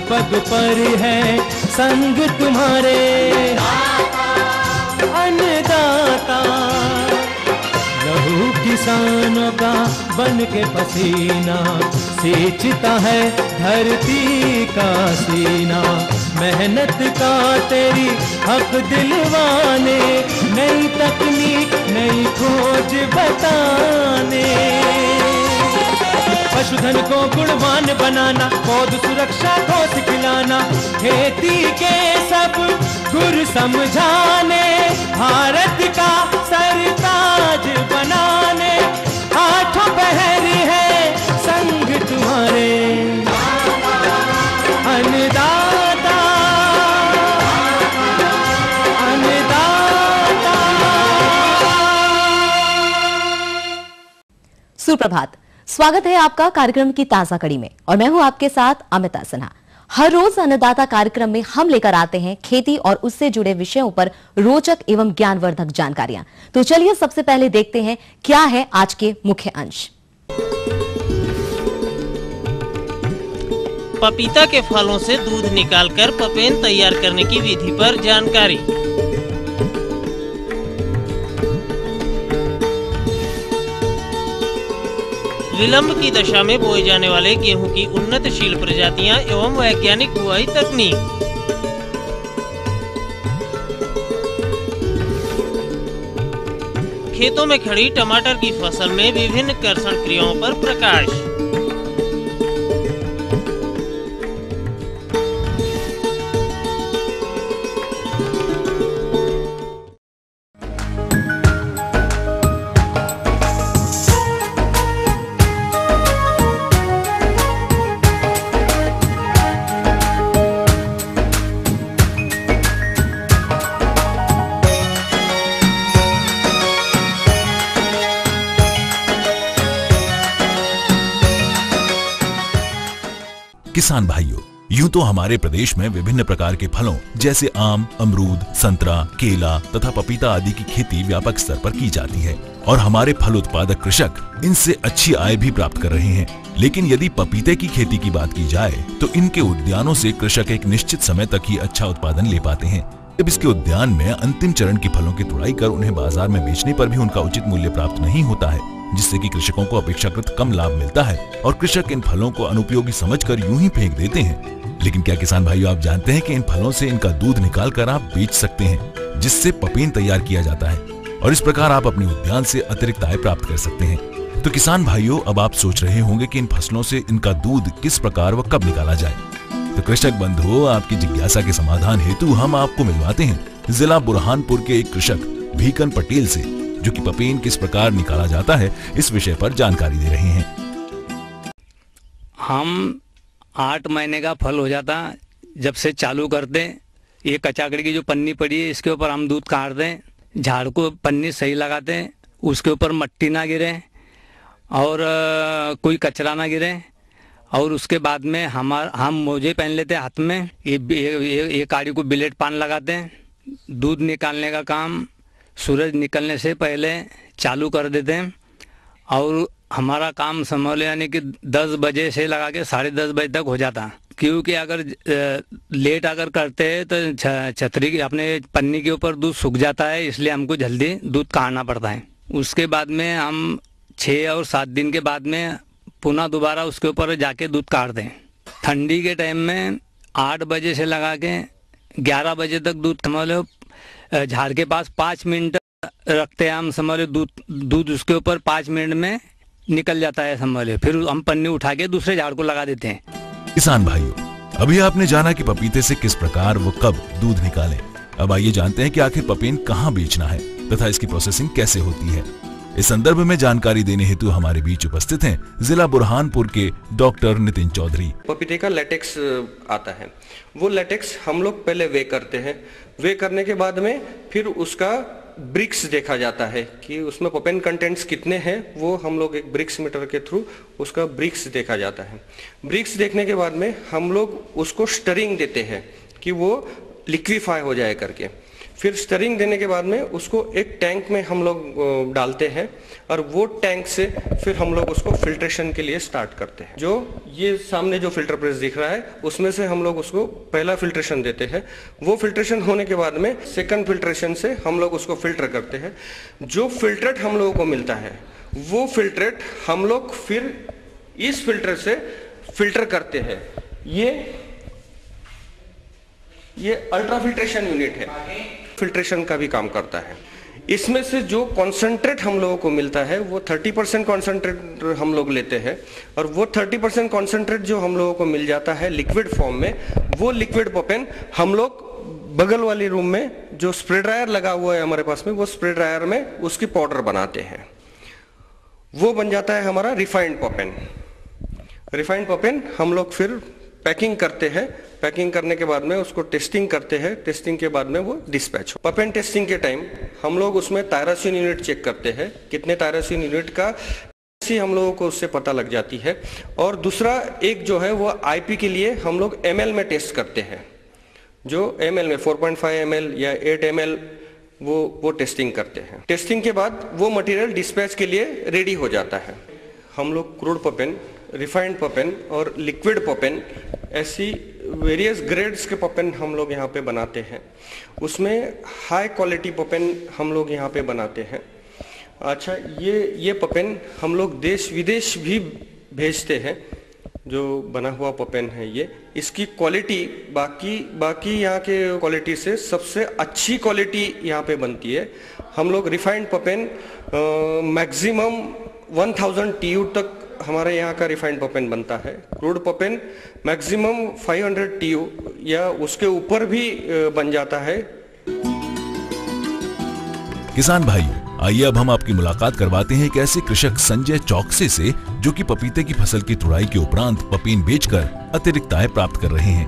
पग पर है संग तुम्हारे। अन्नदाता लहू किसानों का बन के पसीना सींचता है धरती का सीना। मेहनत का तेरी हक दिलवाने, नई तकनीक नई खोज बताने। पशुधन को गुणवान बनाना, पौध सुरक्षा को सिखलाना, खेती के सब गुर समझाने, भारत का सरताज बनाने। आठों पहर है संग तुम्हारे। अन्नदाता अन्नदाता। सुप्रभात, स्वागत है आपका कार्यक्रम की ताजा कड़ी में और मैं हूं आपके साथ अमिता सिन्हा। हर रोज अन्नदाता कार्यक्रम में हम लेकर आते हैं खेती और उससे जुड़े विषयों पर रोचक एवं ज्ञानवर्धक जानकारियां। तो चलिए सबसे पहले देखते हैं क्या है आज के मुख्य अंश। पपीता के फलों से दूध निकालकर पपेन तैयार करने की विधि पर जानकारी। विलंब की दशा में बोए जाने वाले गेहूं की उन्नतशील प्रजातियां एवं वैज्ञानिक बुआई तकनीक। खेतों में खड़ी टमाटर की फसल में विभिन्न कर्षण क्रियाओं पर प्रकाश। किसान भाइयों, यूं तो हमारे प्रदेश में विभिन्न प्रकार के फलों जैसे आम, अमरूद, संतरा, केला तथा पपीता आदि की खेती व्यापक स्तर पर की जाती है और हमारे फल उत्पादक कृषक इनसे अच्छी आय भी प्राप्त कर रहे हैं। लेकिन यदि पपीते की खेती की बात की जाए तो इनके उद्यानों से कृषक एक निश्चित समय तक ही अच्छा उत्पादन ले पाते हैं। जब इसके उद्यान में अंतिम चरण की फलों की तुड़ाई कर उन्हें बाजार में बेचने पर भी उनका उचित मूल्य प्राप्त नहीं होता है, जिससे कि कृषकों को अपेक्षाकृत कम लाभ मिलता है और कृषक इन फलों को अनुपयोगी समझकर यूं ही फेंक देते हैं। लेकिन क्या किसान भाइयों आप जानते हैं कि इन फलों से इनका दूध निकालकर आप बेच सकते हैं, जिससे पपेन तैयार किया जाता है और इस प्रकार आप अपने उद्यान से अतिरिक्त आय प्राप्त कर सकते हैं। तो किसान भाइयों, अब आप सोच रहे होंगे कि इन फसलों से इनका दूध किस प्रकार व कब निकाला जाए। तो कृषक बंधुओं, आपकी जिज्ञासा के समाधान हेतु हम आपको मिलवाते हैं जिला बुरहानपुर के एक कृषक भीकन पटेल से, जो कि पपेन किस प्रकार निकाला जाता है इस विषय पर जानकारी दे रहे हैं। हम 8 महीने का फल हो जाता जब से चालू करते, ये कचाकड़ी की जो पन्नी पड़ी है इसके ऊपर हम दूध काट दें, झाड़ को पन्नी सही लगाते हैं, उसके ऊपर मट्टी ना गिरे और कोई कचरा ना गिरे, और उसके बाद में हम मोजे पहन लेते हैं हाथ में, ये काड़ी को बिलेट पान लगाते हैं। दूध निकालने का काम सूरज निकलने से पहले चालू कर देते हैं और हमारा काम समझ लो यानी कि 10 बजे से लगा के 10:30 बजे तक हो जाता। क्योंकि अगर लेट अगर करते हैं तो छतरी की अपने पन्नी के ऊपर दूध सूख जाता है, इसलिए हमको जल्दी दूध काटना पड़ता है। उसके बाद में हम 6 और 7 दिन के बाद में पुनः दोबारा उसके ऊपर जाके दूध काट दें। ठंडी के टाइम में 8 बजे से लगा के 11 बजे तक दूध समझ लो झाड़ के पास 5 मिनट रखते हैं हम, समझ लो दूध उसके ऊपर 5 मिनट में निकल जाता है समझ लो। फिर हम पन्नी उठा के दूसरे झाड़ को लगा देते हैं। किसान भाइयों, अभी आपने जाना कि पपीते से किस प्रकार व कब दूध निकालें। अब आइए जानते हैं कि आखिर पपेन कहाँ बेचना है तथा इसकी प्रोसेसिंग कैसे होती है। इस संदर्भ में जानकारी देने हेतु हमारे बीच उपस्थित हैं जिला बुरहानपुर के डॉक्टर नितिन चौधरी। पपीते का लेटेक्स आता है, वो लेटेक्स हम लोग पहले वे करते हैं। वे करने के बाद में फिर उसका ब्रिक्स देखा जाता है कि उसमें पपेन कंटेंट्स कितने हैं, वो हम लोग एक ब्रिक्स मीटर के थ्रू उसका ब्रिक्स देखा जाता है। ब्रिक्स देखने के बाद में हम लोग उसको स्टरिंग देते हैं कि वो लिक्विफाई हो जाए करके। फिर स्टरिंग देने के बाद में उसको एक टैंक में हम लोग डालते हैं और वो टैंक से फिर हम लोग उसको फिल्ट्रेशन के लिए स्टार्ट करते हैं। जो ये सामने जो फिल्टर प्रेस दिख रहा है उसमें से हम लोग उसको पहला फिल्ट्रेशन देते हैं। वो फिल्ट्रेशन होने के बाद में सेकंड फिल्ट्रेशन से हम लोग उसको फिल्टर करते हैं। जो फिल्ट्रेट हम लोगों को मिलता है वो फिल्ट्रेट हम लोग फिर इस फिल्टर से फिल्टर करते हैं। ये अल्ट्रा फिल्ट्रेशन यूनिट है, फिल्ट्रेशन का भी काम करता है। इसमें से जो कॉन्सेंट्रेट हम लोगों को मिलता है वो 30% कॉन्सेंट्रेट हम लोग लेते हैं और वो 30% कॉन्सेंट्रेट जो हम लोगों को मिल जाता है लिक्विड फॉर्म में, वो लिक्विड पपेन हम लोग बगल वाली रूम में जो स्प्रे ड्रायर लगा हुआ है हमारे पास में, वो स्प्रे ड्रायर में उसकी पाउडर बनाते हैं। वो बन जाता है हमारा रिफाइंड पपेन। रिफाइंड पपेन हम लोग फिर पैकिंग करते हैं। पैकिंग करने के बाद में उसको टेस्टिंग करते हैं। टेस्टिंग के बाद में वो डिस्पैच हो। पपेन टेस्टिंग के टाइम हम लोग उसमें थायरोसिन यूनिट चेक करते हैं, कितने थायरोसिन यूनिट का हम लोगों को उससे पता लग जाती है। और दूसरा एक जो है वो आईपी के लिए हम लोग ml में टेस्ट करते हैं। जो ml में 4.5 ml या 8 ml वो टेस्टिंग करते हैं। टेस्टिंग के बाद वो मटेरियल डिस्पैच के लिए रेडी हो जाता है। हम लोग क्रूड पपेन, रिफाइंड पपेन और लिक्विड पपेन ऐसी वेरियस ग्रेड्स के पपेन हम लोग यहाँ पे बनाते हैं। उसमें हाई क्वालिटी पपेन हम लोग यहाँ पे बनाते हैं। अच्छा, ये पपेन हम लोग देश विदेश भी भेजते हैं। जो बना हुआ पपेन है ये, इसकी क्वालिटी बाकी यहाँ के क्वालिटी से सबसे अच्छी क्वालिटी यहाँ पे बनती है। हम लोग रिफाइंड पपेन मैक्सिमम 1000 TU तक हमारे यहाँ का रिफाइंड पपेन बनता है। क्रूड पपेन मैक्सिमम 500 TU या उसके ऊपर भी बन जाता है। किसान भाइयों, आइए अब हम आपकी मुलाकात करवाते हैं एक ऐसे कृषक संजय चौकसे से जो कि पपीते की फसल की तुड़ाई के उपरांत पपीन बेचकर अतिरिक्त आय प्राप्त कर रहे हैं।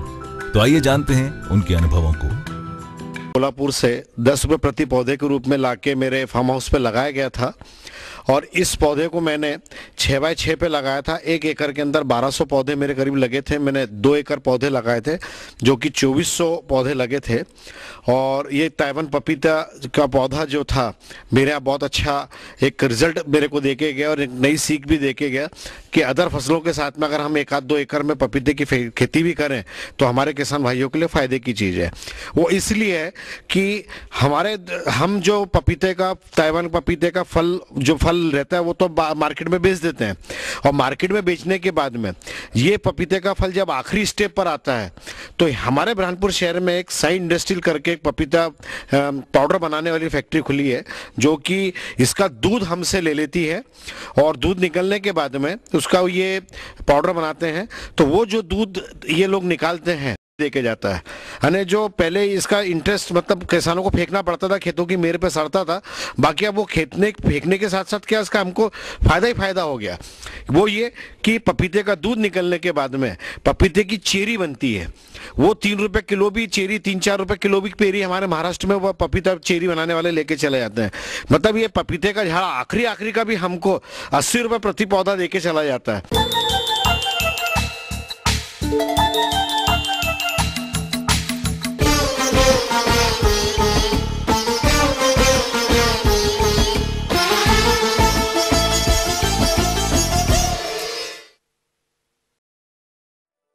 तो आइए जानते हैं उनके अनुभवों को। कोल्हापुर से 10 रुपये प्रति पौधे के रूप में लाके मेरे फार्म हाउस पे लगाया गया था और इस पौधे को मैंने 6x6 पे लगाया था। 1 एकड़ के अंदर 1200 पौधे मेरे करीब लगे थे। मैंने 2 एकड़ पौधे लगाए थे जो कि 2400 पौधे लगे थे। और ये ताइवान पपीता का पौधा जो था मेरे यहाँ बहुत अच्छा एक रिजल्ट मेरे को देके गया और एक नई सीख भी देके गया कि अदर फसलों के साथ में अगर हम 1-2 एकड़ में पपीते की खेती भी करें तो हमारे किसान भाइयों के लिए फ़ायदे की चीज़ है। वो इसलिए है कि हम जो पपीते का, ताइवान पपीते का फल रहता है वो तो मार्केट में बेच देते हैं और मार्केट में बेचने के बाद में ये पपीते का फल जब आखिरी स्टेप पर आता है तो हमारे बुरहानपुर शहर में एक साई इंडस्ट्रियल करके एक पपीता पाउडर बनाने वाली फैक्ट्री खुली है जो कि इसका दूध हमसे ले लेती है और दूध निकलने के बाद में उसका ये पाउडर बनाते हैं। तो वो जो दूध ये लोग निकालते हैं देके जाता है। यानी जो पहले इसका इंटरेस्ट मतलब किसानों को फेंकना पड़ता था, खेतों की मेरे पे सड़ता था, बाकी अब वो फेंकने के साथ साथ क्या इसका हमको फायदा ही फायदा हो गया। वो ये कि पपीते का दूध निकलने के बाद में पपीते की चेरी बनती है। वो 3 रुपए किलो भी चेरी, 3-4 रुपए किलो भी पेरी हमारे महाराष्ट्र में वो पपीता चेरी बनाने वाले लेके चले जाते हैं। मतलब ये पपीते का झाड़ आखिरी का भी हमको 80 रुपए प्रति पौधा देके चला जाता है।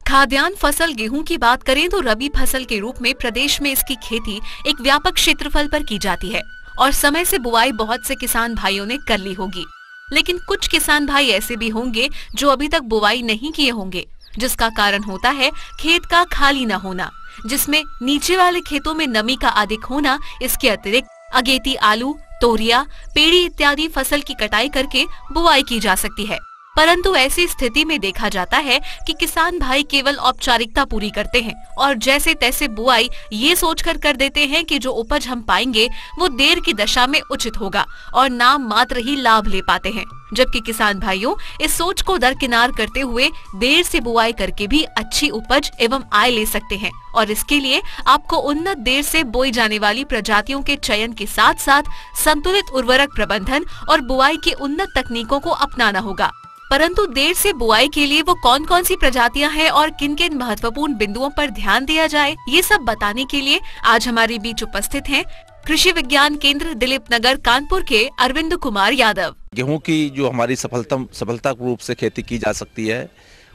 खाद्यान्न फसल गेहूं की बात करें तो रबी फसल के रूप में प्रदेश में इसकी खेती एक व्यापक क्षेत्रफल पर की जाती है और समय से बुआई बहुत से किसान भाइयों ने कर ली होगी। लेकिन कुछ किसान भाई ऐसे भी होंगे जो अभी तक बुआई नहीं किए होंगे, जिसका कारण होता है खेत का खाली न होना, जिसमें नीचे वाले खेतों में नमी का अधिक होना। इसके अतिरिक्त अगेती आलू, तोरिया, पेड़ी इत्यादि फसल की कटाई करके बुआई की जा सकती है। परंतु ऐसी स्थिति में देखा जाता है कि किसान भाई केवल औपचारिकता पूरी करते हैं और जैसे तैसे बुआई ये सोचकर कर देते हैं कि जो उपज हम पाएंगे वो देर की दशा में उचित होगा और नाम मात्र ही लाभ ले पाते हैं। जबकि किसान भाइयों इस सोच को दरकिनार करते हुए देर से बुआई करके भी अच्छी उपज एवं आय ले सकते हैं और इसके लिए आपको उन्नत देर से बोई जाने वाली प्रजातियों के चयन के साथ साथ संतुलित उर्वरक प्रबंधन और बुआई की उन्नत तकनीकों को अपनाना होगा। परंतु देर से बुआई के लिए वो कौन कौन सी प्रजातियां हैं और किन किन महत्वपूर्ण बिंदुओं पर ध्यान दिया जाए, ये सब बताने के लिए आज हमारे बीच उपस्थित हैं कृषि विज्ञान केंद्र दिलीप नगर कानपुर के अरविंद कुमार यादव। गेहूं की जो हमारी सफलता रूप से खेती की जा सकती है,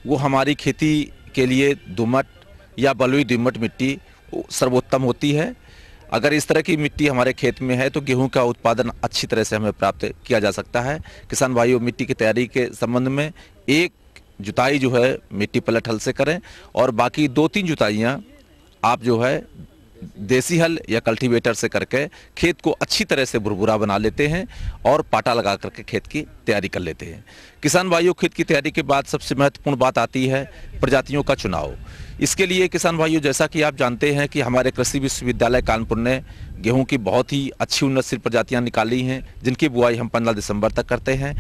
वो हमारी खेती के लिए दोमट या बलुई दोमट मिट्टी सर्वोत्तम होती है। अगर इस तरह की मिट्टी हमारे खेत में है तो गेहूं का उत्पादन अच्छी तरह से हमें प्राप्त किया जा सकता है। किसान भाइयों, मिट्टी की तैयारी के संबंध में एक जुताई जो है मिट्टी पलट हल से करें और बाकी 2-3 जुताइयां आप जो है देसी हल या कल्टीवेटर से करके खेत को अच्छी तरह से भुरभुरा बना लेते हैं और पाटा लगा करके खेत की तैयारी कर लेते हैं। किसान भाइयों, खेत की तैयारी के बाद सबसे महत्वपूर्ण बात आती है प्रजातियों का चुनाव। इसके लिए किसान भाइयों, जैसा कि आप जानते हैं कि हमारे कृषि विश्वविद्यालय कानपुर ने गेहूं की बहुत ही अच्छी उन्नतशील प्रजातियां निकाली हैं, जिनकी बुआई हम 15 दिसंबर तक करते हैं।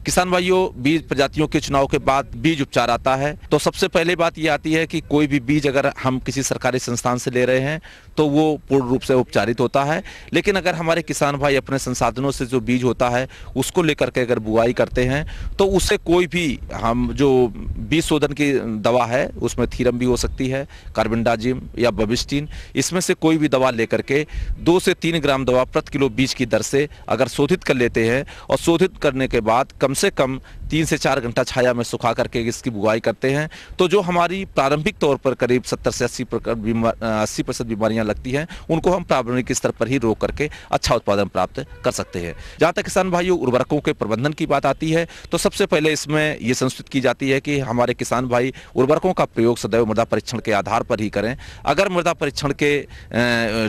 किसान भाइयों, बीज प्रजातियों के चुनाव के बाद बीज उपचार आता है। तो सबसे पहले बात ये आती है कि कोई भी बीज अगर हम किसी सरकारी संस्थान से ले रहे हैं तो वो पूर्ण रूप से उपचारित होता है। लेकिन अगर हमारे किसान भाई अपने संसाधनों से जो बीज होता है उसको लेकर के अगर बुआई करते हैं तो उससे कोई भी हम जो बीज शोधन की दवा है उसमें थीरम भी हो सकती है, कार्बेंडाजिम या बबिस्टिन, इसमें से कोई भी दवा लेकर के 2 से 3 ग्राम दवा प्रति किलो बीज की दर से अगर शोधित कर लेते हैं और शोधित करने के बाद कम से कम 3 से 4 घंटा छाया में सुखा करके इसकी बुआई करते हैं तो जो हमारी प्रारंभिक तौर पर करीब 70 से 80% बीमारियां लगती हैं उनको हम प्रारंभिक स्तर पर ही रोक करके अच्छा उत्पादन प्राप्त कर सकते हैं। जहां तक किसान भाइयों उर्वरकों के प्रबंधन की बात आती है तो सबसे पहले इसमें ये संस्कृत की जाती है कि हमारे किसान भाई उर्वरकों का प्रयोग सदैव मृदा परीक्षण के आधार पर ही करें। अगर मृदा परीक्षण के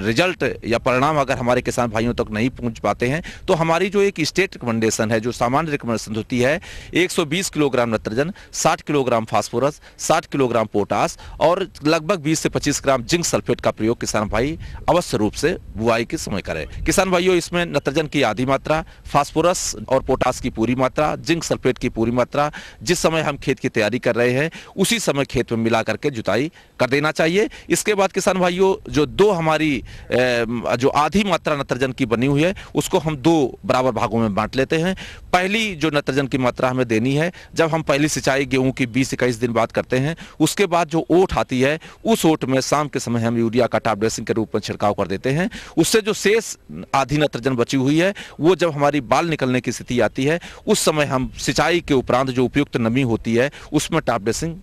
रिजल्ट या परिणाम अगर हमारे किसान भाइयों तक नहीं पहुंच पाते हैं तो हमारी जो एक स्टेट रिकमेंडेशन है, जो सामान्य रिकमेंडेशन होती है, 120 kilogram nitrogen, 60 kilogram phosphorus, 60 kilogram potash और लगभग 20 से 25 ग्राम जिंक सल्फेट का प्रयोग किसान भाई अवश्य रूप से बुआई के समय करें। किसान भाइयों, इसमें नाइट्रोजन की आधी मात्रा, फास्फोरस और पोटास की पूरी मात्रा, जिंक सल्फेट की पूरी मात्रा जिस समय हम खेत की तैयारी कर रहे हैं उसी समय खेत में मिला करके जुताई कर देना चाहिए। इसके बाद किसान भाइयों, जो दो हमारी जो आधी मात्रा नाइट्रोजन की बनी हुई है उसको हम 2 बराबर भागों में बांट लेते हैं। पहली जो नाइट्रोजन की मात्रा हमें देनी है जब हम पहली सिंचाई गेहूं की 20-21 दिन बाद करते हैं, उसके बाद जो ओट आती है उस ओट में शाम के समय हम यूरिया का टॉप ड्रेसिंग के रूप में छिड़काव कर देते हैं। उससे जो शेष आधी नाइट्रोजन बची हुई है वो जब हमारी बाल निकलने की स्थिति आती है उस समय हम सिंचाई के उपरांत जो उपयुक्त नमी होती है उसमें टॉप ड्रेसिंग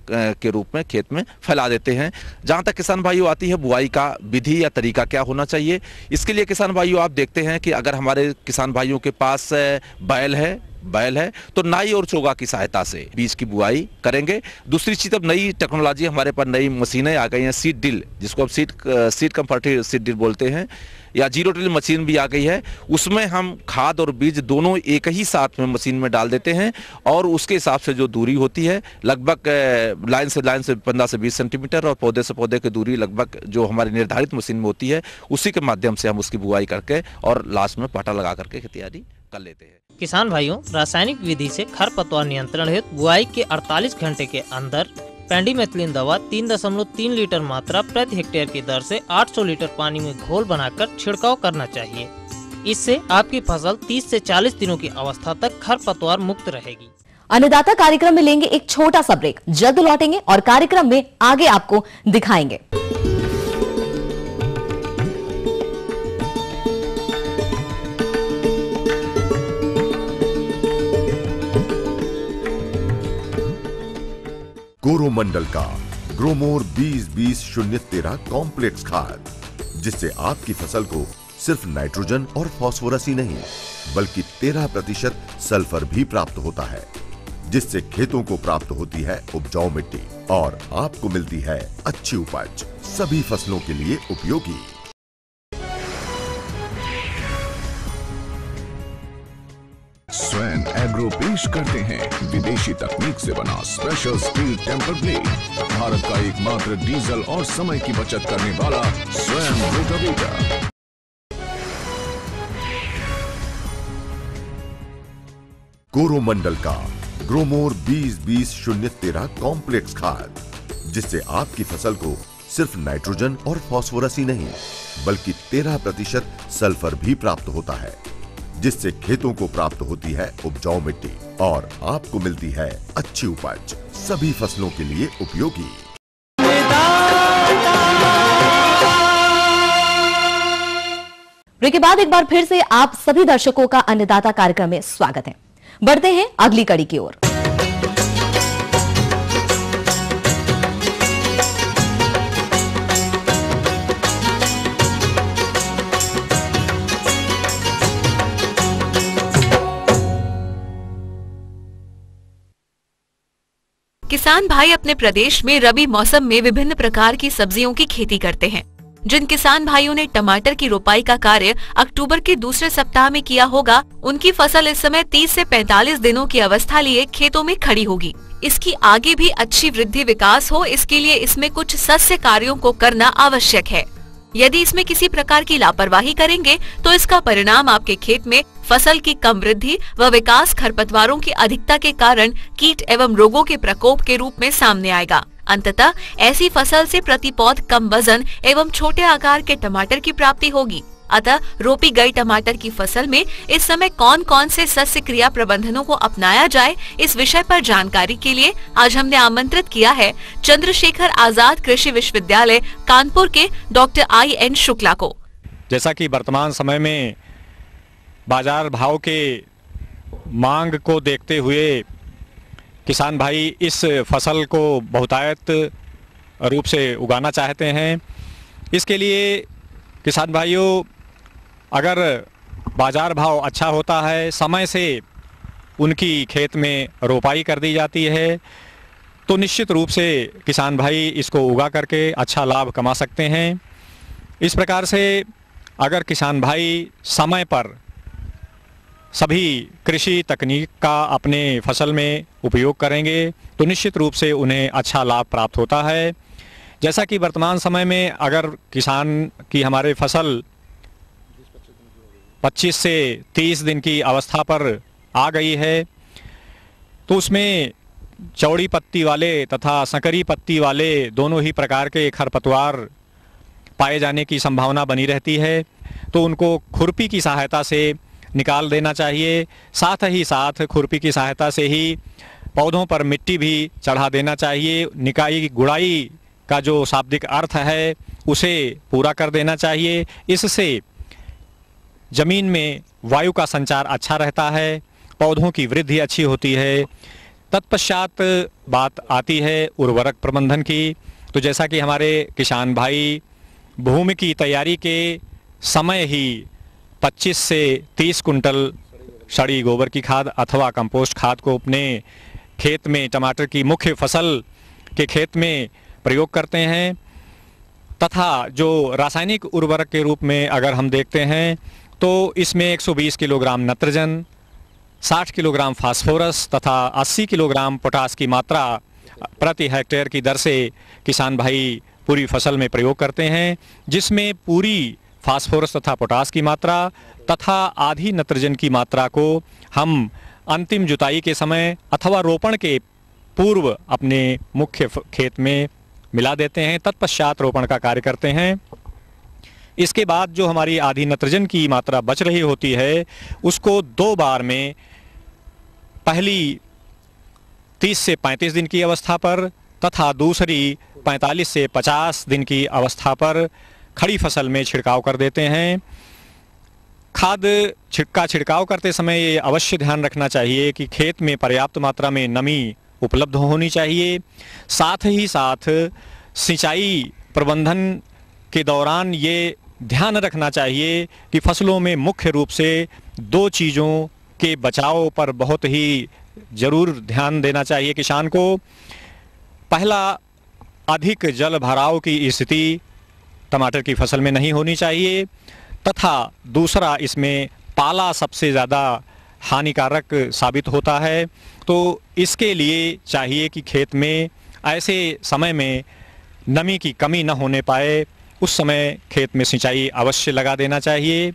के रूप में खेत में फैला देते हैं। जहां तक किसान भाइयों आती है बुआई का विधि या तरीका क्या होना चाहिए, इसके लिए किसान भाइयों आप देखते हैं कि अगर हमारे किसान भाइयों के पास बैल है तो नाई और चोगा की सहायता से बीज की बुआई करेंगे। दूसरी चीज, अब नई टेक्नोलॉजी हमारे पास नई मशीनें आ गई हैं, सीड ड्रिल जिसको अब सीड कंफर्टेड सीड ड्रिल बोलते हैं, या जीरो ड्रिल मशीन भी आ गई है। उसमें हम खाद और बीज दोनों एक ही साथ में मशीन में डाल देते हैं और उसके हिसाब से जो दूरी होती है लगभग लाइन से 15 से 20 सेंटीमीटर और पौधे से पौधे की दूरी लगभग जो हमारी निर्धारित मशीन में होती है उसी के माध्यम से हम उसकी बुआई करके और लास्ट में पाटा लगा करके तैयारी कर लेते हैं। किसान भाइयों, रासायनिक विधि से खरपतवार नियंत्रण हेतु बुआई के 48 घंटे के अंदर पेंडिमेथिलिन दवा 3.3 लीटर मात्रा प्रति हेक्टेयर की दर से 800 लीटर पानी में घोल बनाकर छिड़काव करना चाहिए। इससे आपकी फसल 30 से 40 दिनों की अवस्था तक खरपतवार मुक्त रहेगी। अन्नदाता कार्यक्रम में लेंगे एक छोटा सा ब्रेक, जल्द लौटेंगे और कार्यक्रम में आगे आपको दिखाएंगे। कोरोमंडल का ग्रोमोर 20-20-013 कॉम्प्लेक्स खाद, जिससे आपकी फसल को सिर्फ नाइट्रोजन और फास्फोरस ही नहीं बल्कि 13% सल्फर भी प्राप्त होता है, जिससे खेतों को प्राप्त होती है उपजाऊ मिट्टी और आपको मिलती है अच्छी उपज, सभी फसलों के लिए उपयोगी। स्वयं एग्रो पेश करते हैं विदेशी तकनीक से बना special steel temper blade, Bharat का एकमात्र डीजल और समय की बचत करने वाला स्वयं रोटावेटर। कोरोमंडल का ग्रोमोर 20-20-013 कॉम्प्लेक्स खाद, जिससे आपकी फसल को सिर्फ नाइट्रोजन और फास्फोरस ही नहीं बल्कि 13% सल्फर भी प्राप्त होता है, जिससे खेतों को प्राप्त होती है उपजाऊ मिट्टी और आपको मिलती है अच्छी उपज, सभी फसलों के लिए उपयोगी। ब्रेक के बाद एक बार फिर से आप सभी दर्शकों का अन्नदाता कार्यक्रम में स्वागत है। बढ़ते हैं अगली कड़ी की ओर। किसान भाई अपने प्रदेश में रबी मौसम में विभिन्न प्रकार की सब्जियों की खेती करते हैं। जिन किसान भाइयों ने टमाटर की रोपाई का कार्य अक्टूबर के दूसरे सप्ताह में किया होगा, उनकी फसल इस समय 30 से 45 दिनों की अवस्था लिए खेतों में खड़ी होगी। इसकी आगे भी अच्छी वृद्धि विकास हो, इसके लिए इसमें कुछ सस्य कार्यों को करना आवश्यक है। यदि इसमें किसी प्रकार की लापरवाही करेंगे तो इसका परिणाम आपके खेत में फसल की कम वृद्धि व विकास खरपतवारों की अधिकता के कारण कीट एवं रोगों के प्रकोप के रूप में सामने आएगा। अंततः ऐसी फसल से प्रति पौध कम वजन एवं छोटे आकार के टमाटर की प्राप्ति होगी। अतः रोपी गई टमाटर की फसल में इस समय कौन कौन से सस्य क्रिया प्रबंधनों को अपनाया जाए, इस विषय पर जानकारी के लिए आज हमने आमंत्रित किया है चंद्रशेखर आजाद कृषि विश्वविद्यालय कानपुर के डॉक्टर I.N. शुक्ला को। जैसा कि वर्तमान समय में बाजार भाव के मांग को देखते हुए किसान भाई इस फसल को बहुतायत रूप से उगाना चाहते हैं। इसके लिए किसान भाइयों, अगर बाजार भाव अच्छा होता है, समय से उनकी खेत में रोपाई कर दी जाती है, तो निश्चित रूप से किसान भाई इसको उगा करके अच्छा लाभ कमा सकते हैं। इस प्रकार से अगर किसान भाई समय पर सभी कृषि तकनीक का अपने फसल में उपयोग करेंगे तो निश्चित रूप से उन्हें अच्छा लाभ प्राप्त होता है। जैसा कि वर्तमान समय में अगर किसान की हमारे फसल 25 से 30 दिन की अवस्था पर आ गई है, तो उसमें चौड़ी पत्ती वाले तथा संकरी पत्ती वाले दोनों ही प्रकार के खरपतवार पाए जाने की संभावना बनी रहती है, तो उनको खुरपी की सहायता से निकाल देना चाहिए। साथ ही साथ खुरपी की सहायता से ही पौधों पर मिट्टी भी चढ़ा देना चाहिए। निकाई गुड़ाई का जो शाब्दिक अर्थ है उसे पूरा कर देना चाहिए। इससे जमीन में वायु का संचार अच्छा रहता है, पौधों की वृद्धि अच्छी होती है। तत्पश्चात बात आती है उर्वरक प्रबंधन की। तो जैसा कि हमारे किसान भाई भूमि की तैयारी के समय ही 25 से 30 कुंटल सड़ी गोबर की खाद अथवा कंपोस्ट खाद को अपने खेत में, टमाटर की मुख्य फसल के खेत में प्रयोग करते हैं। तथा जो रासायनिक उर्वरक के रूप में अगर हम देखते हैं तो इसमें 120 किलोग्राम नत्रजन, 60 किलोग्राम फास्फोरस तथा 80 किलोग्राम पोटास की मात्रा प्रति हेक्टेयर की दर से किसान भाई पूरी फसल में प्रयोग करते हैं, जिसमें पूरी फास्फोरस तथा पोटास की मात्रा तथा आधी नत्रजन की मात्रा को हम अंतिम जुताई के समय अथवा रोपण के पूर्व अपने मुख्य खेत में मिला देते हैं। तत्पश्चात रोपण का कार्य करते हैं। इसके बाद जो हमारी आधी नत्रजन की मात्रा बच रही होती है उसको 2 बार में, पहली 30 से 35 दिन की अवस्था पर तथा दूसरी 45 से 50 दिन की अवस्था पर खड़ी फसल में छिड़काव कर देते हैं। खाद का छिड़काव करते समय ये अवश्य ध्यान रखना चाहिए कि खेत में पर्याप्त मात्रा में नमी उपलब्ध होनी चाहिए। साथ ही साथ सिंचाई प्रबंधन के दौरान ये ध्यान रखना चाहिए कि फसलों में मुख्य रूप से 2 चीज़ों के बचाव पर बहुत ही ज़रूर ध्यान देना चाहिए किसान को। पहला, अधिक जल भराव की स्थिति टमाटर की फसल में नहीं होनी चाहिए, तथा दूसरा, इसमें पाला सबसे ज़्यादा हानिकारक साबित होता है। तो इसके लिए चाहिए कि खेत में ऐसे समय में नमी की कमी न होने पाए, उस समय खेत में सिंचाई अवश्य लगा देना चाहिए।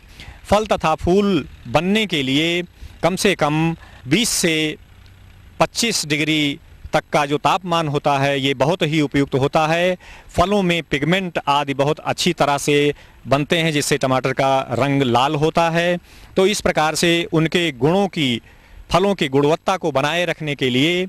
फल तथा फूल बनने के लिए कम से कम 20 से 25 डिग्री तक का जो तापमान होता है ये बहुत ही उपयुक्त होता है। फलों में पिगमेंट आदि बहुत अच्छी तरह से बनते हैं जिससे टमाटर का रंग लाल होता है। तो इस प्रकार से उनके गुणों की, फलों की गुणवत्ता को बनाए रखने के लिए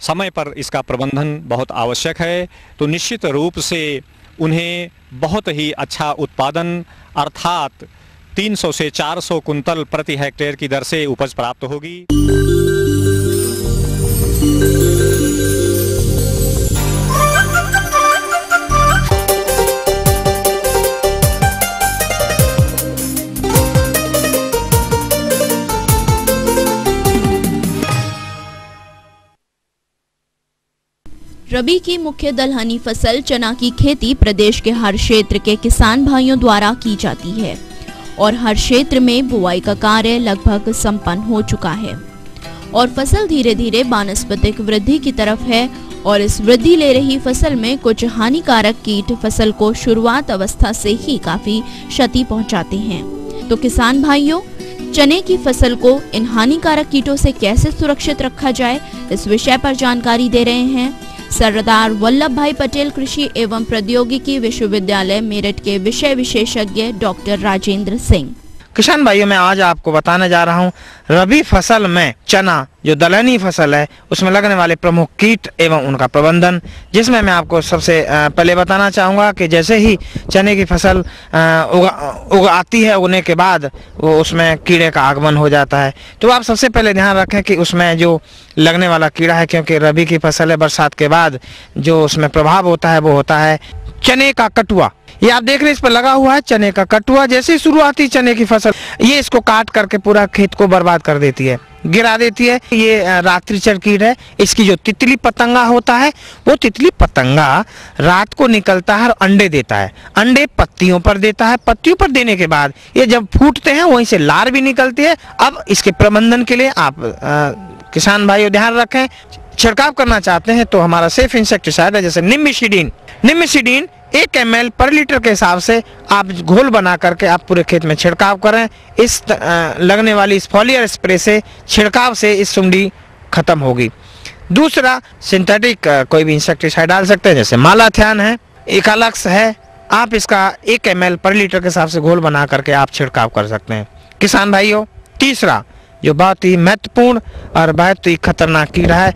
समय पर इसका प्रबंधन बहुत आवश्यक है। तो निश्चित रूप से उन्हें बहुत ही अच्छा उत्पादन अर्थात 300 से 400 कुंतल प्रति हेक्टेयर की दर से उपज प्राप्त होगी। रबी की मुख्य दलहनी फसल चना की खेती प्रदेश के हर क्षेत्र के किसान भाइयों द्वारा की जाती है और हर क्षेत्र में बुआई का कार्य लगभग संपन्न हो चुका है और फसल धीरे धीरे वानस्पतिक वृद्धि की तरफ है और इस वृद्धि ले रही फसल में कुछ हानिकारक कीट फसल को शुरुआत अवस्था से ही काफी क्षति पहुंचाते हैं। तो किसान भाइयों, चने की फसल को इन हानिकारक कीटों से कैसे सुरक्षित रखा जाए, इस विषय पर जानकारी दे रहे हैं सरदार वल्लभ भाई पटेल कृषि एवं प्रौद्योगिकी विश्वविद्यालय मेरठ के विषय विशेषज्ञ डॉक्टर राजेंद्र सिंह। किसान भाइयों, मैं आज आपको बताने जा रहा हूं रबी फसल में चना जो दलहनी फसल है उसमें लगने वाले प्रमुख कीट एवं उनका प्रबंधन, जिसमें मैं आपको सबसे पहले बताना चाहूँगा कि जैसे ही चने की फसल उगाती है, उगने के बाद वो उसमें कीड़े का आगमन हो जाता है। तो आप सबसे पहले ध्यान रखें कि उसमें जो लगने वाला कीड़ा है, क्योंकि रबी की फसल है, बरसात के बाद जो उसमें प्रभाव होता है वो होता है चने का कटुआ। ये आप देख रहे हैं इस पर लगा हुआ है चने का कटुआ। जैसे ही शुरुआती चने की फसल ये इसको काट करके पूरा खेत को बर्बाद कर देती है, गिरा देती है। ये रात्रिचर कीट है। इसकी जो तितली पतंगा होता है वो तितली पतंगा रात को निकलता है और अंडे देता है। अंडे पत्तियों पर देता है। पत्तियों पर देने के बाद ये जब फूटते हैं वहीं से लार भी निकलती है। अब इसके प्रबंधन के लिए आप किसान भाइयों ध्यान रखें, छिड़काव करना चाहते हैं तो हमारा सेफ इंसेक्टिसाइड है जैसे निम्बिसिडीन 1 ml पर लीटर के हिसाब से आप घोल बना करके आप पूरे खेत में छिड़काव करें। इस लगने वाली इस फॉलियर स्प्रे से छिड़काव से इस सुंडी खत्म होगी। दूसरा, सिंथेटिक कोई भी इंसेक्टिसाइड डाल सकते हैं जैसे मालाथियन है, एकालक्स है। आप इसका 1 ml पर लीटर के हिसाब से घोल बना करके आप छिड़काव कर सकते हैं। किसान भाइयों, तीसरा जो बहुत ही महत्वपूर्ण और बहुत ही खतरनाक कीड़ा है,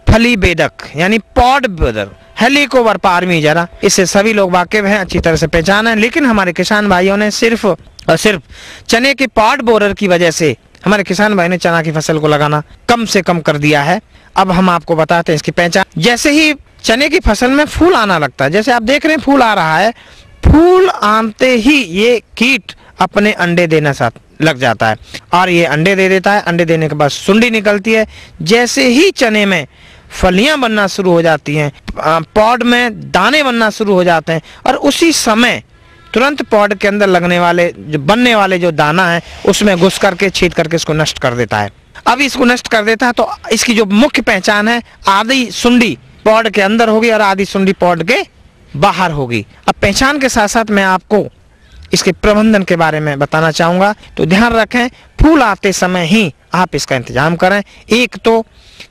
फली बेदक यानी पॉड बेदर, हेलिकोवर पार्मिजरा। इससे सभी लोग वाकिफ हैं, अच्छी तरह से पहचान है, लेकिन हमारे किसान भाइयों ने सिर्फ और सिर्फ चने के पॉड बोरर की वजह से हमारे किसान भाई ने चना की फसल को लगाना कम से कम कर दिया है। अब हम आपको बताते हैं इसकी पहचान। जैसे ही चने की फसल में फूल आना लगता है, जैसे आप देख रहे हैं फूल आ रहा है, फूल आते ही ये कीट अपने अंडे देना साथ लग जाता है और ये अंडे दे देता है। अंडे देने के बाद सुंडी निकलती है। जैसे ही चने में फलियां बनना शुरू हो जाती हैं, पॉड में दाने बनना शुरू हो जाते हैं और उसी समय तुरंत पॉड के अंदर लगने वाले जो बनने वाले जो दाना है उसमें घुस करके छेद करके इसको नष्ट कर देता है। अब इसको नष्ट कर देता है तो इसकी जो मुख्य पहचान है, आधी सुंडी पॉड के अंदर होगी और आधी सुंडी पॉड के बाहर होगी। अब पहचान के साथ साथ मैं आपको इसके प्रबंधन के बारे में बताना चाहूँगा। तो ध्यान रखें, फूल आते समय ही आप इसका इंतजाम करें। एक तो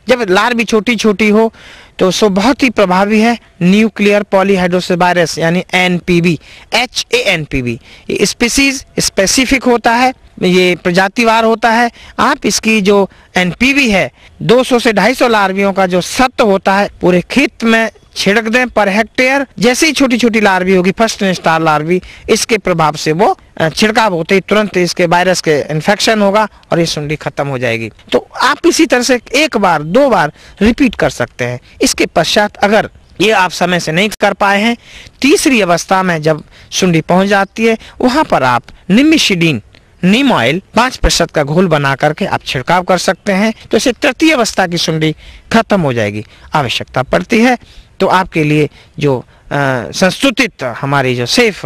जब लार भी छोटी छोटी हो तो सो बहुत ही प्रभावी है न्यूक्लियर पॉलीहाइड्रोसिस वायरस यानी NPV, HANPV। ये स्पीसीज स्पेसिफिक होता है, ये प्रजातिवार होता है। आप इसकी जो NPV है 200 से 250 लार्वियों का जो सत्व होता है पूरे खेत में छिड़क दें पर हेक्टेयर। जैसे ही छोटी छोटी लार्वी होगी, फर्स्ट स्टार लार्वी, इसके प्रभाव से वो छिड़काव होते ही तुरंत इसके वायरस के इन्फेक्शन होगा और ये सुंडी खत्म हो जाएगी। तो आप इसी तरह से 1 बार 2 बार रिपीट कर सकते हैं। इसके पश्चात अगर ये आप समय से नहीं कर पाए हैं, तीसरी अवस्था में जब सुंडी पहुंच जाती है वहां पर आप निम्बिसिडीन नीम ऑयल 5% का घोल बना करके आप छिड़काव कर सकते हैं। तो इससे तृतीय अवस्था की सुंडी खत्म हो जाएगी। आवश्यकता पड़ती है तो आपके लिए जो संस्तुतित हमारी जो सेफ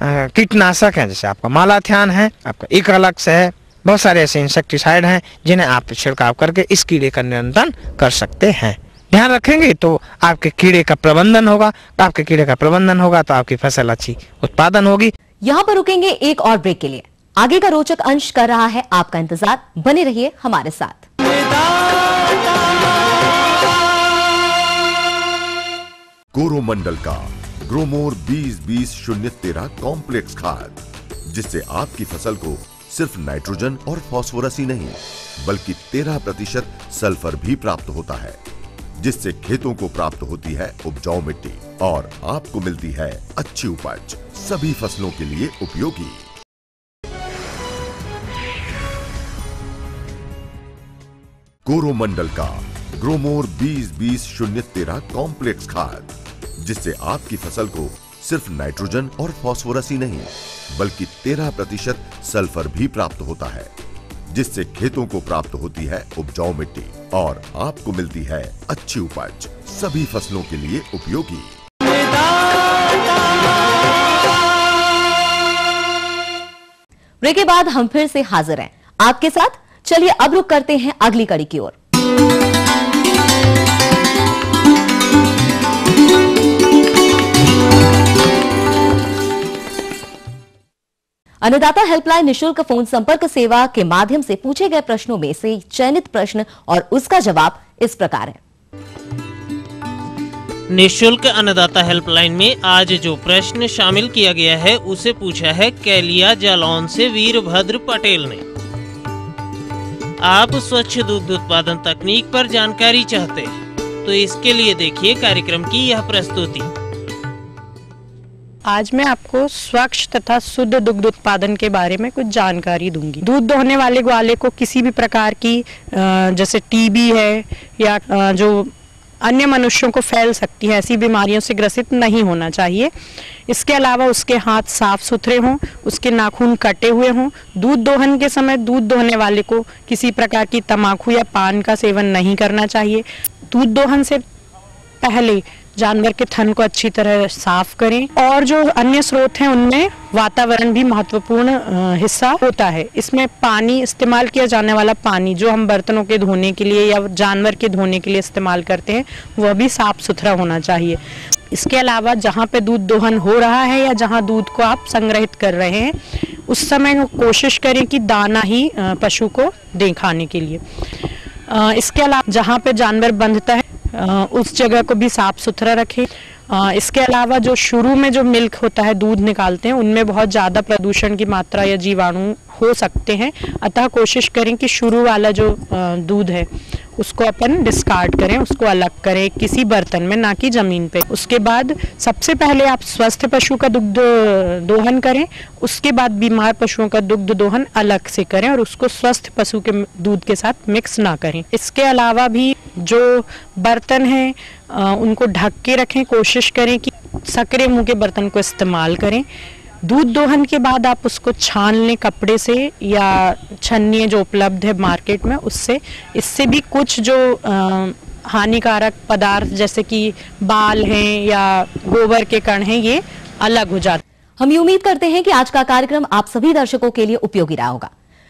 कीटनाशक है जैसे आपका मालाथियन है, आपका एकालक्स है, बहुत सारे ऐसे इंसेक्टिसाइड हैं जिन्हें आप छिड़काव करके इस कीड़े का नियंत्रण कर सकते हैं। ध्यान रखेंगे तो आपके कीड़े का प्रबंधन होगा। आपके कीड़े का प्रबंधन होगा तो आपकी फसल अच्छी उत्पादन होगी। यहाँ पर रुकेंगे एक और ब्रेक के लिए। आगे का रोचक अंश कर रहा है आपका इंतजार, बने रहिए हमारे साथ। कोरोमंडल का ग्रोमोर 20-20-013 कॉम्प्लेक्स खाद, जिससे आपकी फसल को सिर्फ नाइट्रोजन और फास्फोरस ही नहीं बल्कि 13% सल्फर भी प्राप्त होता है, जिससे खेतों को प्राप्त होती है उपजाऊ मिट्टी और आपको मिलती है अच्छी उपज, सभी फसलों के लिए उपयोगी। कोरोमंडल का ग्रोमोर 20-20-013 कॉम्प्लेक्स खाद, जिससे आपकी फसल को सिर्फ नाइट्रोजन और फास्फोरस ही नहीं बल्कि 13% सल्फर भी प्राप्त होता है, जिससे खेतों को प्राप्त होती है उपजाऊ मिट्टी और आपको मिलती है अच्छी उपज, सभी फसलों के लिए उपयोगी। ब्रेक के बाद हम फिर से हाजिर हैं आपके साथ। चलिए अब रुक करते हैं अगली कड़ी की ओर। अन्नदाता हेल्पलाइन निशुल्क फोन संपर्क सेवा के माध्यम से पूछे गए प्रश्नों में से चयनित प्रश्न और उसका जवाब इस प्रकार है। निशुल्क अन्नदाता हेल्पलाइन में आज जो प्रश्न शामिल किया गया है उसे पूछा है कैलिया जालौन से वीरभद्र पटेल ने। आप स्वच्छ दूध उत्पादन तकनीक पर जानकारी चाहते हैं तो इसके लिए देखिए कार्यक्रम की यह प्रस्तुति। आज मैं आपको स्वच्छ तथा शुद्ध दुग्ध उत्पादन के बारे में कुछ जानकारी दूंगी। दूध दोहने वाले ग्वाले को किसी भी प्रकार की जैसे टीबी है या जो अन्य मनुष्यों को फैल सकती है ऐसी बीमारियों से ग्रसित नहीं होना चाहिए। इसके अलावा उसके हाथ साफ सुथरे हों, उसके नाखून कटे हुए हों। दूध दोहन के समय दूध दोहने वाले को किसी प्रकार की तंबाकू या पान का सेवन नहीं करना चाहिए। दूध दोहन से पहले जानवर के थन को अच्छी तरह साफ करें और जो अन्य स्रोत हैं उनमें वातावरण भी महत्वपूर्ण हिस्सा होता है। इसमें पानी इस्तेमाल किया जाने वाला पानी जो हम बर्तनों के धोने के लिए या जानवर के धोने के लिए इस्तेमाल करते हैं वह भी साफ सुथरा होना चाहिए। इसके अलावा जहाँ पे दूध दोहन हो रहा है या जहाँ दूध को आप संग्रहित कर रहे हैं उस समय कोशिश करें कि दाना ही पशु को दें खाने के लिए। इसके अलावा जहाँ पे जानवर बंधता है उस जगह को भी साफ सुथरा रखें। इसके अलावा जो शुरू में जो मिल्क होता है दूध निकालते हैं उनमें बहुत ज़्यादा प्रदूषण की मात्रा या जीवाणु हो सकते हैं, अतः कोशिश करें कि शुरू वाला जो दूध है उसको अपन डिस्कार्ड करें, उसको अलग करें किसी बर्तन में, ना कि ज़मीन पे। उसके बाद सबसे पहले आप स्वस्थ पशु का दुग्ध दोहन करें, उसके बाद बीमार पशुओं का दुग्ध दोहन अलग से करें और उसको स्वस्थ पशु के दूध के साथ मिक्स ना करें। इसके अलावा भी जो बर्तन हैं उनको ढक के रखें, कोशिश करें कि सकरे मुंह के बर्तन को इस्तेमाल करें। दूध दोहन के बाद आप उसको छान लें कपड़े से या छन्नी जो उपलब्ध है मार्केट में उससे। इससे भी कुछ जो हानिकारक पदार्थ जैसे कि बाल हैं या गोबर के कण हैं ये अलग हो जाते। हम ये उम्मीद करते हैं कि आज का कार्यक्रम आप सभी दर्शकों के लिए उपयोगी रहा होगा।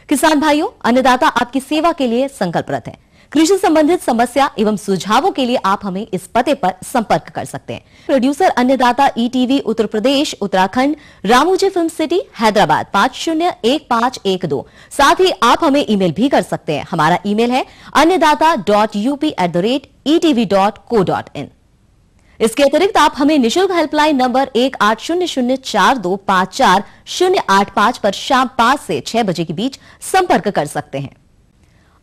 किसान भाइयों, अन्नदाता आपकी सेवा के लिए संकल्परत है। कृषि संबंधित समस्या एवं सुझावों के लिए आप हमें इस पते पर संपर्क कर सकते हैं। प्रोड्यूसर अन्नदाता ETV Uttar Pradesh Uttarakhand Ramoji film city Hyderabad 501512। साथ ही आप हमें ईमेल भी कर सकते हैं। हमारा ईमेल है annadata.up@etv.co.in। इसके अतिरिक्त आप हमें निशुल्क हेल्पलाइन नंबर 180042540885 पर शाम 5 से 6 बजे के बीच संपर्क कर सकते हैं।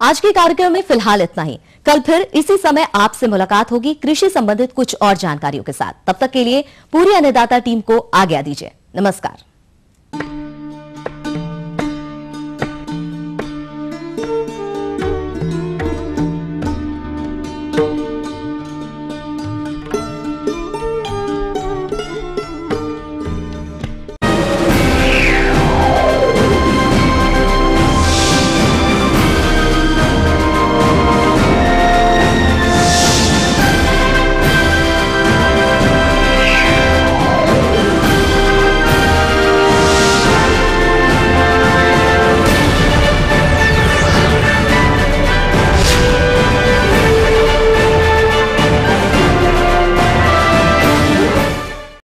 आज के कार्यक्रम में फिलहाल इतना ही। कल फिर इसी समय आपसे मुलाकात होगी कृषि संबंधित कुछ और जानकारियों के साथ। तब तक के लिए पूरी अन्नदाता टीम को आज्ञा दीजिए। नमस्कार।